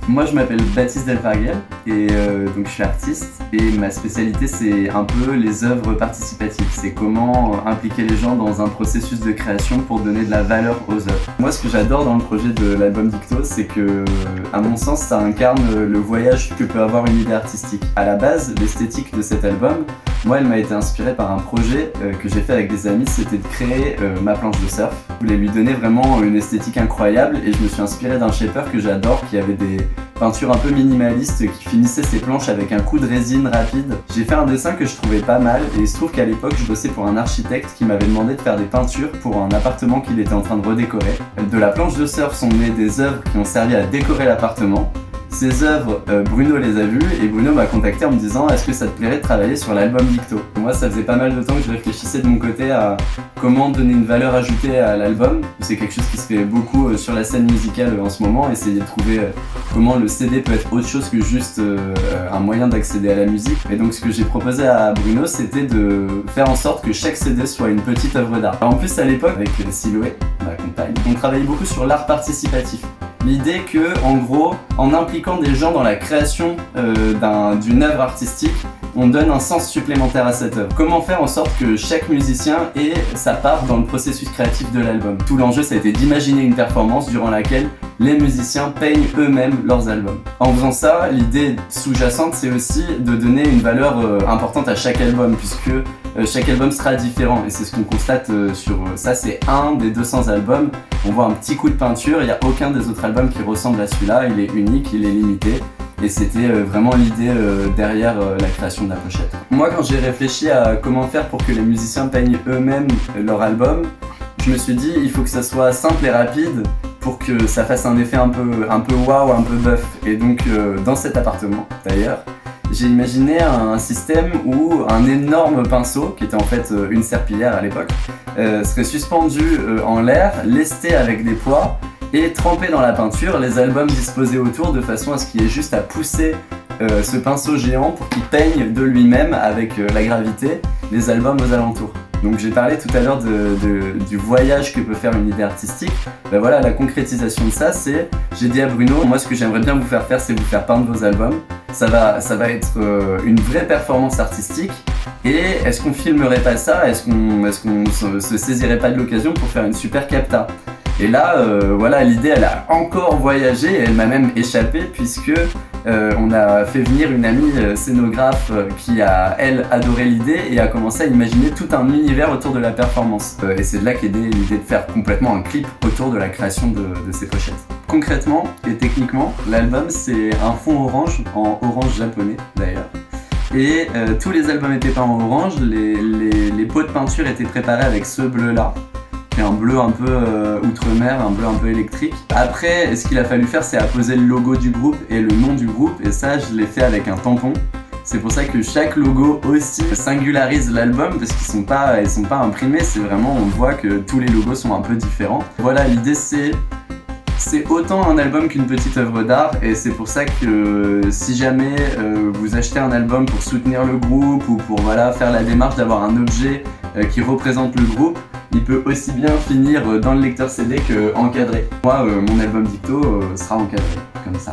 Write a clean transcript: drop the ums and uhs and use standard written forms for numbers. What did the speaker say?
Moi je m'appelle Baptiste Delfarguel et donc je suis artiste et ma spécialité c'est un peu les œuvres participatives. C'est comment impliquer les gens dans un processus de création pour donner de la valeur aux œuvres. Moi ce que j'adore dans le projet de l'album Dicto, c'est que à mon sens ça incarne le voyage que peut avoir une idée artistique. À la base, l'esthétique de cet album, moi elle m'a été inspirée par un projet que j'ai fait avec des amis, c'était de créer ma planche de surf. Je voulais lui donner vraiment une esthétique incroyable et je me suis inspiré d'un shaper que j'adore qui avait des peintures un peu minimalistes qui finissaient ses planches avec un coup de résine rapide. J'ai fait un dessin que je trouvais pas mal et il se trouve qu'à l'époque je bossais pour un architecte qui m'avait demandé de faire des peintures pour un appartement qu'il était en train de redécorer. De la planche de surf sont nées des œuvres qui ont servi à décorer l'appartement. Ces œuvres, Bruno les a vues et Bruno m'a contacté en me disant est-ce que ça te plairait de travailler sur l'album Dicto. Moi ça faisait pas mal de temps que je réfléchissais de mon côté à comment donner une valeur ajoutée à l'album. C'est quelque chose qui se fait beaucoup sur la scène musicale en ce moment, essayer de trouver comment le CD peut être autre chose que juste un moyen d'accéder à la musique. Et donc ce que j'ai proposé à Bruno c'était de faire en sorte que chaque CD soit une petite œuvre d'art. En plus à l'époque avec Siloé, ma compagne, on travaillait beaucoup sur l'art participatif. L'idée que, en gros, en impliquant des gens dans la création d'une œuvre artistique, on donne un sens supplémentaire à cette œuvre. Comment faire en sorte que chaque musicien ait sa part dans le processus créatif de l'album. Tout l'enjeu, ça a été d'imaginer une performance durant laquelle les musiciens peignent eux-mêmes leurs albums. En faisant ça, l'idée sous-jacente, c'est aussi de donner une valeur importante à chaque album, puisque chaque album sera différent, et c'est ce qu'on constate sur ça, c'est un des 200 albums. On voit un petit coup de peinture, il n'y a aucun des autres albums qui ressemble à celui-là, il est unique, il est limité. Et c'était vraiment l'idée derrière la création de la pochette. Moi, quand j'ai réfléchi à comment faire pour que les musiciens peignent eux-mêmes leur album, je me suis dit il faut que ça soit simple et rapide pour que ça fasse un effet un peu waouh, un peu buff. Et donc dans cet appartement d'ailleurs, j'ai imaginé un système où un énorme pinceau, qui était en fait une serpillière à l'époque, serait suspendu en l'air, lesté avec des poids et trempé dans la peinture, les albums disposés autour de façon à ce qu'il y ait juste à pousser ce pinceau géant pour qu'il peigne de lui-même avec la gravité les albums aux alentours. Donc j'ai parlé tout à l'heure du voyage que peut faire une idée artistique. Ben voilà, la concrétisation de ça, c'est, j'ai dit à Bruno, moi ce que j'aimerais bien vous faire faire, c'est vous faire peindre vos albums. Ça va être une vraie performance artistique. Et est-ce qu'on filmerait pas ça? Est-ce qu'on se saisirait pas de l'occasion pour faire une super capta? Et là, voilà, l'idée elle a encore voyagé et elle m'a même échappé puisque on a fait venir une amie scénographe qui a, elle, adoré l'idée et a commencé à imaginer tout un univers autour de la performance. Et c'est de là qu'est née l'idée de faire complètement un clip autour de la création de ces pochettes. Concrètement et techniquement, l'album c'est un fond orange, en orange japonais d'ailleurs. Et tous les albums étaient peints en orange, les pots de peinture étaient préparés avec ce bleu-là. Un bleu un peu outre-mer, un bleu un peu électrique. Après, ce qu'il a fallu faire, c'est apposer le logo du groupe et le nom du groupe, et ça, je l'ai fait avec un tampon. C'est pour ça que chaque logo aussi singularise l'album, parce qu'ils sont pas imprimés, c'est vraiment, on voit que tous les logos sont un peu différents. Voilà, l'idée c'est autant un album qu'une petite œuvre d'art, et c'est pour ça que si jamais vous achetez un album pour soutenir le groupe ou pour voilà, faire la démarche d'avoir un objet qui représente le groupe, il peut aussi bien finir dans le lecteur CD qu'encadré. Moi, mon album Dicto sera encadré, comme ça.